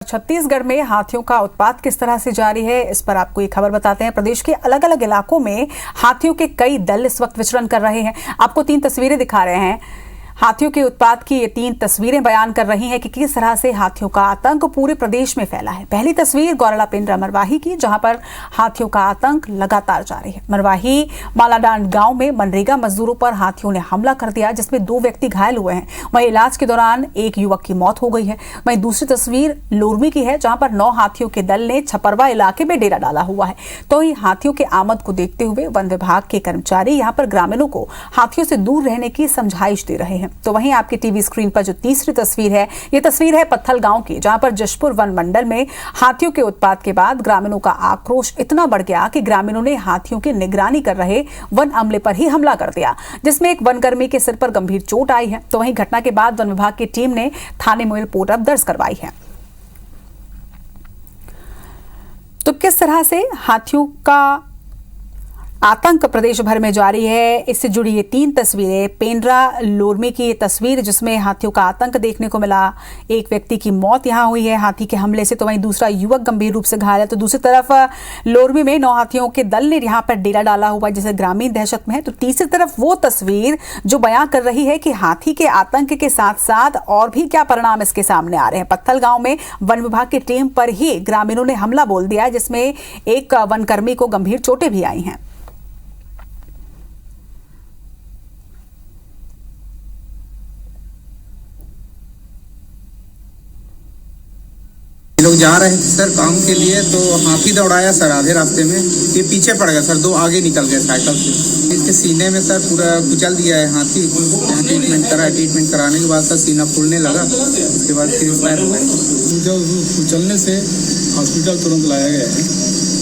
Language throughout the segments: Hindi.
छत्तीसगढ़ में हाथियों का उत्पात किस तरह से जारी है, इस पर आपको एक खबर बताते हैं। प्रदेश के अलग अलग इलाकों में हाथियों के कई दल इस वक्त विचरण कर रहे हैं। आपको 3 तस्वीरें दिखा रहे हैं। हाथियों के उत्पात की ये 3 तस्वीरें बयान कर रही हैं कि किस तरह से हाथियों का आतंक पूरे प्रदेश में फैला है। पहली तस्वीर गौरला पेंड्रा मरवाही की, जहां पर हाथियों का आतंक लगातार जारी है। मरवाही मालाडांड गांव में मनरेगा मजदूरों पर हाथियों ने हमला कर दिया, जिसमें 2 व्यक्ति घायल हुए हैं। वहीं इलाज के दौरान एक युवक की मौत हो गई है। वहीं दूसरी तस्वीर लोरमी की है, जहां पर 9 हाथियों के दल ने छपरवा इलाके में डेरा डाला हुआ है। तो ही हाथियों के आमद को देखते हुए वन विभाग के कर्मचारी यहां पर ग्रामीणों को हाथियों से दूर रहने की समझाइश दे रहे हैं। तो वहीं आपकी टीवी स्क्रीन पर जो तीसरी तस्वीर है, ये तस्वीर है पत्थल गांव की, जहां पर जशपुर वन मंडल में हाथियों के उत्पात के बाद ग्रामीणों का आक्रोश इतना बढ़ गया कि ग्रामीणों ने हाथियों की निगरानी कर रहे वन अमले पर ही हमला कर दिया, जिसमें एक वनकर्मी के सिर पर गंभीर चोट आई है। तो वहीं घटना के बाद वन विभाग की टीम ने थाने में रिपोर्ट अब दर्ज करवाई है। तो किस तरह से हाथियों का आतंक प्रदेश भर में जारी है, इससे जुड़ी ये 3 तस्वीरें। पेंड्रा लोरमी की ये तस्वीर, जिसमें हाथियों का आतंक देखने को मिला। एक व्यक्ति की मौत यहां हुई है हाथी के हमले से, तो वहीं दूसरा युवक गंभीर रूप से घायल है। तो दूसरी तरफ लोरमी में 9 हाथियों के दल ने यहां पर डेरा डाला हुआ है, जिसे ग्रामीण दहशत में है। तो तीसरी तरफ वो तस्वीर जो बयां कर रही है कि हाथी के आतंक के साथ साथ और भी क्या परिणाम इसके सामने आ रहे हैं। पत्थल गांव में वन विभाग की टीम पर ही ग्रामीणों ने हमला बोल दिया है, जिसमें एक वनकर्मी को गंभीर चोटें भी आई हैं। लोग जा रहे थे सर काम के लिए, तो हाथी दौड़ाया सर आधे रास्ते में। ये पीछे पड़ गया सर, 2 आगे निकल गए साइकिल से। इसके सीने में सर पूरा कुचल दिया है हाथी। यहाँ ट्रीटमेंट करा, ट्रीटमेंट कराने के बाद सर सीना फूलने लगा। उसके बाद फिर पैर हुए, जब कुचलने से हॉस्पिटल तुरंत लाया गया है।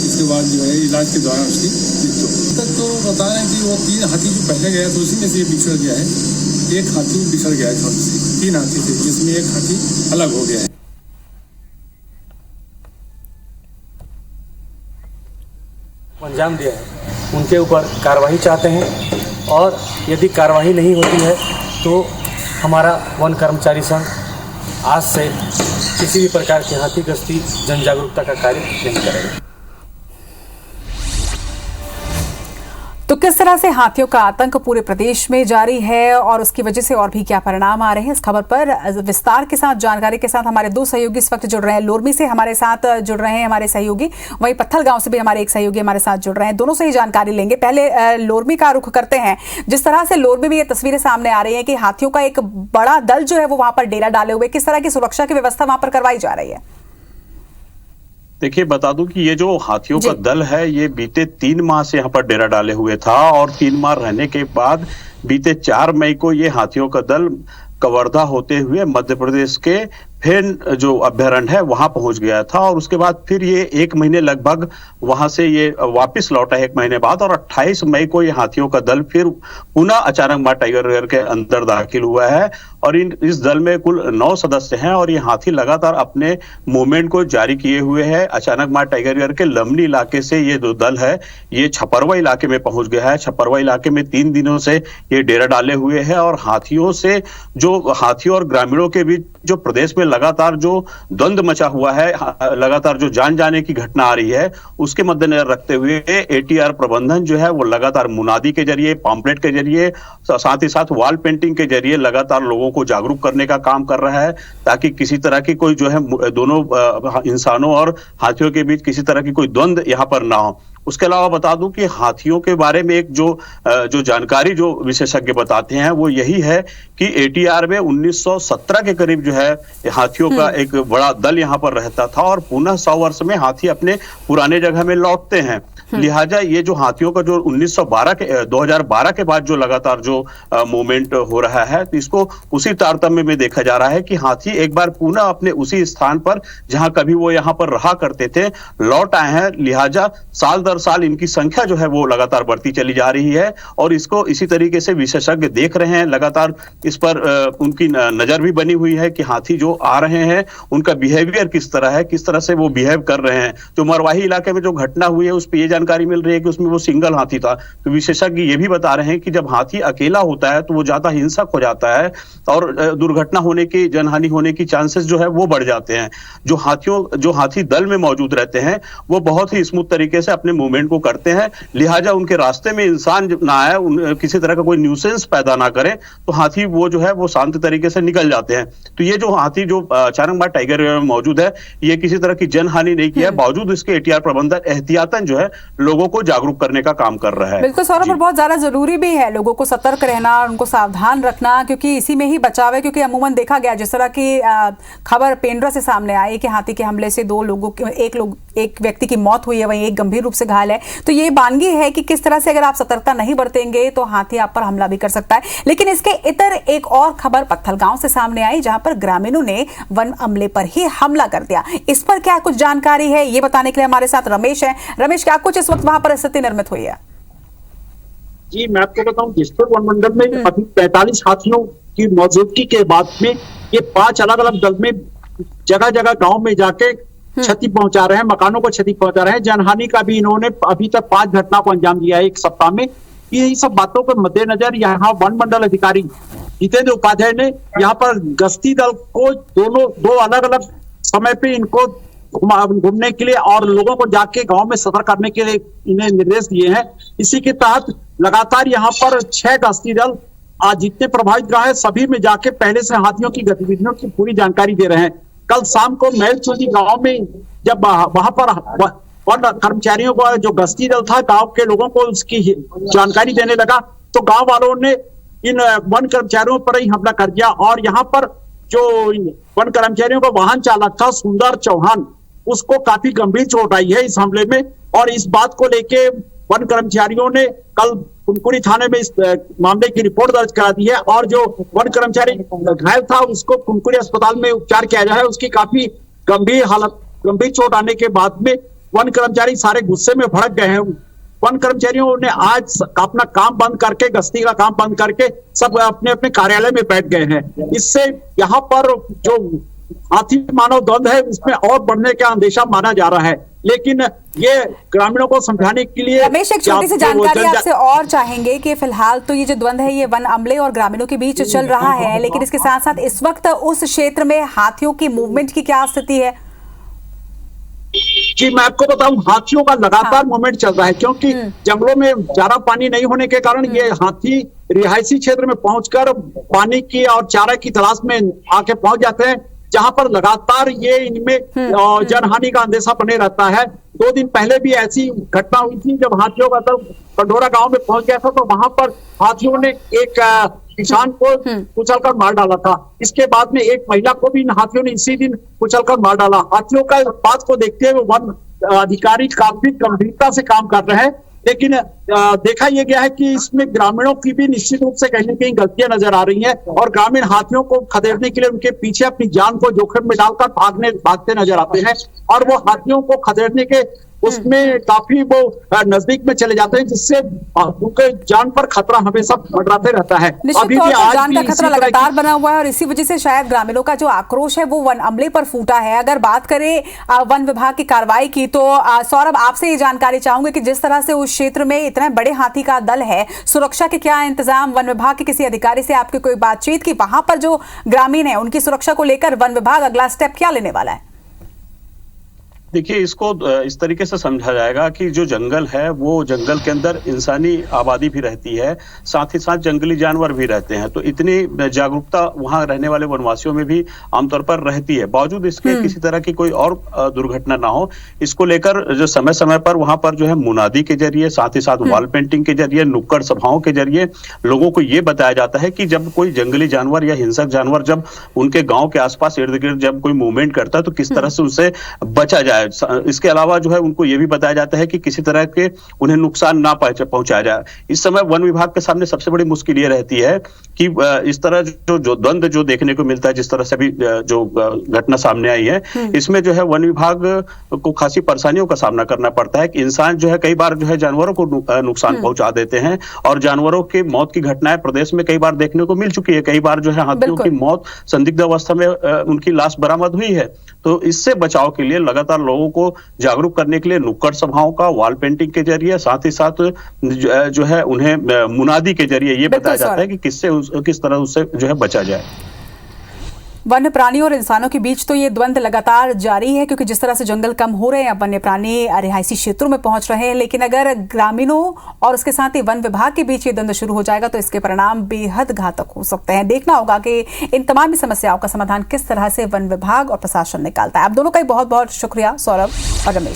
इसके बाद जो है इलाज के दौरान उसकी मृत्यु तक तो बता रहे हैं कि वो 3 हाथी जो पहले गया तो उसी में से ये बिछड़ गया है। एक हाथी बिछड़ गया है घर से, 3 हाथी थे, जिसमें एक हाथी अलग हो गया है। अंजाम दिया है, उनके ऊपर कार्रवाई चाहते हैं, और यदि कार्रवाई नहीं होती है तो हमारा वन कर्मचारी संघ आज से किसी भी प्रकार की हाथी गश्ती जन जागरूकता का कार्य नहीं करेगा। तो किस तरह से हाथियों का आतंक पूरे प्रदेश में जारी है और उसकी वजह से और भी क्या परिणाम आ रहे हैं, इस खबर पर विस्तार के साथ जानकारी के साथ हमारे 2 सहयोगी इस वक्त जुड़ रहे हैं। लोरमी से हमारे साथ जुड़ रहे हैं हमारे सहयोगी, वहीं पत्थल गांव से भी हमारे एक सहयोगी हमारे साथ जुड़ रहे हैं। दोनों से ही जानकारी लेंगे। पहले लोरमी का रुख करते हैं। जिस तरह से लोरमी में ये तस्वीरें सामने आ रही है कि हाथियों का एक बड़ा दल जो है वो वहां पर डेरा डाले हुए, किस तरह की सुरक्षा की व्यवस्था वहां पर करवाई जा रही है? देखिए, बता दूं कि ये जो हाथियों का दल है, ये बीते 3 माह से यहाँ पर डेरा डाले हुए था, और 3 माह रहने के बाद बीते 4 मई को ये हाथियों का दल कवर्धा होते हुए मध्य प्रदेश के फेन जो अभ्यारण्य है वहां पहुंच गया था। और उसके बाद फिर ये 1 महीने लगभग वहां से ये वापस लौटा 1 महीने बाद, और 28 मई को ये हाथियों का दल फिर पुनः अचानक मार टाइगर रिजर्व के अंदर दाखिल हुआ है। और इस दल में कुल 9 सदस्य हैं, और ये हाथी लगातार अपने मूवमेंट को जारी किए हुए है। अचानक मार टाइगर रिजर्व के लमनी इलाके से ये जो दल है ये छपरवा इलाके में पहुंच गया है। छपरवा इलाके में 3 दिनों से ये डेरा डाले हुए है, और हाथियों से जो हाथियों और ग्रामीणों के बीच जो प्रदेश में लगातार जो द्वंद्व मचा हुआ है, लगातार जो जान जाने की घटना आ रही है, उसके मद्देनजर रखते हुए एटीआर प्रबंधन जो है वो लगातार मुनादी के जरिए, पॉम्पलेट के जरिए, साथ ही साथ वॉल पेंटिंग के जरिए लगातार लोगों को जागरूक करने का काम कर रहा है, ताकि किसी तरह की कोई जो है दोनों इंसानों और हाथियों के बीच किसी तरह की कोई द्वंद्व यहाँ पर ना हो। उसके अलावा बता दूं कि हाथियों के बारे में एक जो जानकारी जो विशेषज्ञ बताते हैं वो यही है कि एटीआर में 1917 के करीब जो है हाथियों का एक बड़ा दल यहाँ पर रहता था, और पुनः 100 वर्ष में हाथी अपने पुराने जगह में लौटते हैं। लिहाजा ये जो हाथियों का जो 2012 के बाद जो लगातार जो मूवमेंट हो रहा है, तो इसको उसी तारतम्य में देखा जा रहा है कि हाथी एक बार पुनः अपने उसी स्थान पर जहां कभी वो यहाँ पर रहा करते थे लौट आए हैं। लिहाजा साल दर साल इनकी संख्या जो है वो लगातार बढ़ती चली जा रही है, और इसको इसी तरीके से विशेषज्ञ देख रहे हैं। लगातार इस पर उनकी नजर भी बनी हुई है कि हाथी जो आ रहे हैं उनका बिहेवियर किस तरह है, किस तरह से वो बिहेव कर रहे हैं। जो मरवाही इलाके में जो घटना हुई है उस पर जानकारी मिल रही है कि उसमें वो सिंगल हाथी था। तो विशेषज्ञ ये भी बता रहे हैं कि जब हाथी अकेला होता है तो वो ज्यादा हिंसक हो जाता है और दुर्घटना होने की, जनहानि होने की चांसेस जो है वो बढ़ जाते हैं। जो हाथी दल में मौजूद रहते हैं वो बहुत ही स्मूथ तरीके से अपने मूवमेंट को करते हैं, लिहाजा उनके रास्ते में इंसान ना आए, किसी तरह का कोई न्यूसेंस पैदा ना करें, तो हाथी वो जो है वो शांत तरीके से निकल जाते हैं। तो ये जो हाथी जो चारंगबाग टाइगर रिजर्व में मौजूद है, ये किसी तरह की जनहानि नहीं किया है, बावजूद इसके एटीआर प्रबंधन एहतियातन जो है लोगों को जागरूक करने का काम कर रहा है। बिल्कुल सौरभ, और बहुत ज्यादा जरूरी भी है लोगों को सतर्क रहना और उनको सावधान रखना, क्योंकि इसी में ही बचाव है। क्योंकि अमूमन देखा गया, जिस तरह की खबर पेंड्रा से सामने आई कि हाथी के हमले से एक व्यक्ति की मौत हुई है, वहीं एक गंभीर रूप से घायल है। तो ये बानगी है कि किस तरह से अगर आप सतर्कता नहीं बरतेंगे तो हाथी आप पर हमला भी कर सकता है। लेकिन इसके इतर एक और खबर पत्थलगांव से सामने आई, जहां पर ग्रामीणों ने वन अमले पर ही हमला कर दिया। इस पर क्या कुछ जानकारी है, ये बताने के लिए हमारे साथ रमेश है। रमेश, क्या कुछ इस वक्त वहां पर स्थिति निर्मित हुई है? जी, मैं आपको बताऊं, जसपुर वन मंडल में अभी 45 हाथियों की मौजूदगी के बाद में ये 5 अलग अलग दल में जगह जगह गांव में जाके क्षति पहुंचा रहे हैं, मकानों को क्षति पहुंचा रहे हैं। जनहानि का भी इन्होंने अभी तक 5 घटना को अंजाम दिया है एक सप्ताह में। ये सब बातों के मद्देनजर यहाँ वन मंडल अधिकारी जितेंद्र उपाध्याय ने यहाँ पर गश्ती दल को दो अलग अलग समय पे इनको घूमने के लिए और लोगों को जाके गांव में सतर्क करने के लिए इन्हें निर्देश दिए हैं। इसी के तहत लगातार यहाँ पर 6 गश्ती दल आज जितने प्रभावित गांव है सभी में जाके पहले से हाथियों की गतिविधियों की पूरी जानकारी दे रहे हैं। कल शाम को महलचोली गांव में जब वहां पर वन कर्मचारियों को जो गश्ती दल था गांव के लोगों को उसकी जानकारी देने लगा, तो गांव वालों ने इन वन कर्मचारियों पर ही हमला कर दिया। और यहाँ पर जो वन कर्मचारियों का वाहन चालक था सुंदर चौहान, उसको काफी गंभीर चोट आई है इस हमले में। और इस बात को लेके वन कर्मचारियों ने कल कुनकुरी थाने में इस मामले की रिपोर्ट दर्ज करा दी है। और जो वन कर्मचारी घायल था उसको कुनकुरी अस्पताल में उपचार किया जा रहा है। उसकी काफी गंभीर चोट आने के बाद में वन कर्मचारी सारे गुस्से में भड़क गए हैं। वन कर्मचारियों ने आज अपना काम बंद करके, गश्ती का काम बंद करके सब अपने अपने कार्यालय में बैठ गए हैं। इससे यहाँ पर जो हाथी मानव द्वंद है उसमें और बढ़ने का अंदेशा माना जा रहा है। लेकिन ये ग्रामीणों को समझाने के लिए रमेश, एक छोटी सी जानकारी आपसे और चाहेंगे कि फिलहाल तो ये जो द्वंद है ये वन अमले और ग्रामीणों के बीच चल रहा है, लेकिन इसके साथ साथ इस वक्त उस क्षेत्र में हाथियों की मूवमेंट की क्या स्थिति है? जी, मैं आपको बताऊं, हाथियों का लगातार मूवमेंट चल रहा है, क्योंकि जंगलों में चारा पानी नहीं होने के कारण ये हाथी रिहायशी क्षेत्र में पहुंचकर पानी की और चारा की तलाश में आके पहुंच जाते हैं, जहां पर लगातार ये इनमें जनहानि का अंदेशा बने रहता है। 2 दिन पहले भी ऐसी घटना हुई थी जब हाथियों का दल पंडोरा गांव में पहुंच गया था, तो वहां पर हाथियों ने एक किसान को कुचलकर मार डाला था। इसके बाद में एक महिला को भी इन हाथियों ने इसी दिन कुचलकर मार डाला। हाथियों का बात को देखते हुए वन अधिकारी काफी गंभीरता से काम कर रहे हैं, लेकिन देखा यह गया है कि इसमें ग्रामीणों की भी निश्चित रूप से कहीं न कहीं गलतियां नजर आ रही हैं और ग्रामीण हाथियों को खदेड़ने के लिए उनके पीछे अपनी जान को जोखिम में डालकर भागते नजर आते हैं और वो हाथियों को खदेड़ने के उसमें काफी वो नजदीक में चले जाते हैं, जिससे उनके जान पर खतरा हमेशा मंडराते रहता है। अभी भी आज जान का खतरा लगातार बना हुआ है और इसी वजह से शायद ग्रामीणों का जो आक्रोश है वो वन अमले पर फूटा है। अगर बात करें वन विभाग की कार्रवाई की, तो सौरभ, आपसे ये जानकारी चाहूंगे कि जिस तरह से उस क्षेत्र में इतने बड़े हाथी का दल है, सुरक्षा के क्या इंतजाम, वन विभाग के किसी अधिकारी से आपकी कोई बातचीत की? वहां पर जो ग्रामीण है उनकी सुरक्षा को लेकर वन विभाग अगला स्टेप क्या लेने वाला है? देखिए, इसको इस तरीके से समझा जाएगा कि जो जंगल है वो जंगल के अंदर इंसानी आबादी भी रहती है, साथ ही साथ जंगली जानवर भी रहते हैं। तो इतनी जागरूकता वहां रहने वाले वनवासियों में भी आमतौर पर रहती है। बावजूद इसके किसी तरह की कोई और दुर्घटना ना हो, इसको लेकर जो समय समय पर वहां पर जो है मुनादी के जरिए, साथ ही साथ वॉल पेंटिंग के जरिए, नुक्कड़ सभाओं के जरिए लोगों को ये बताया जाता है कि जब कोई जंगली जानवर या हिंसक जानवर जब उनके गाँव के आसपास इर्द गिर्द जब कोई मूवमेंट करता है तो किस तरह से उनसे बचा जाए। इसके अलावा जो है उनको यह भी बताया जाता है कि किसी तरह के उन्हें नुकसान ना पहुंचाया जाए। इस समय वन विभाग के सामने सबसे बड़ी मुश्किल ये रहती है कि इस तरह जो द्वंद जो देखने को मिलता है, जिस तरह से अभी जो घटना सामने आई है, इसमें जो है वन विभाग को खासी परेशानियों का सामना करना पड़ता है कि इंसान जो है कई बार जो है जानवरों को नुकसान पहुंचा देते हैं और जानवरों के मौत की घटनाएं प्रदेश में कई बार देखने को मिल चुकी है। कई बार जो है हाथियों की मौत संदिग्ध अवस्था में उनकी लाश बरामद हुई है। तो इससे बचाव के लिए लगातार लोगों लोगों को जागरूक करने के लिए नुक्कड़ सभाओं का, वॉल पेंटिंग के जरिए, साथ ही साथ जो है उन्हें मुनादी के जरिए ये बताया जाता है कि किस तरह उससे जो है बचा जाए। वन्य प्राणियों और इंसानों के बीच तो ये द्वंद्व लगातार जारी है, क्योंकि जिस तरह से जंगल कम हो रहे हैं, वन्य प्राणी रिहायशी क्षेत्रों में पहुंच रहे हैं, लेकिन अगर ग्रामीणों और उसके साथ ही वन विभाग के बीच ये द्वंद्व शुरू हो जाएगा तो इसके परिणाम बेहद घातक हो सकते हैं। देखना होगा कि इन तमाम समस्याओं का समाधान किस तरह से वन विभाग और प्रशासन निकालता है। आप दोनों का बहुत बहुत शुक्रिया, सौरभ और रमेश।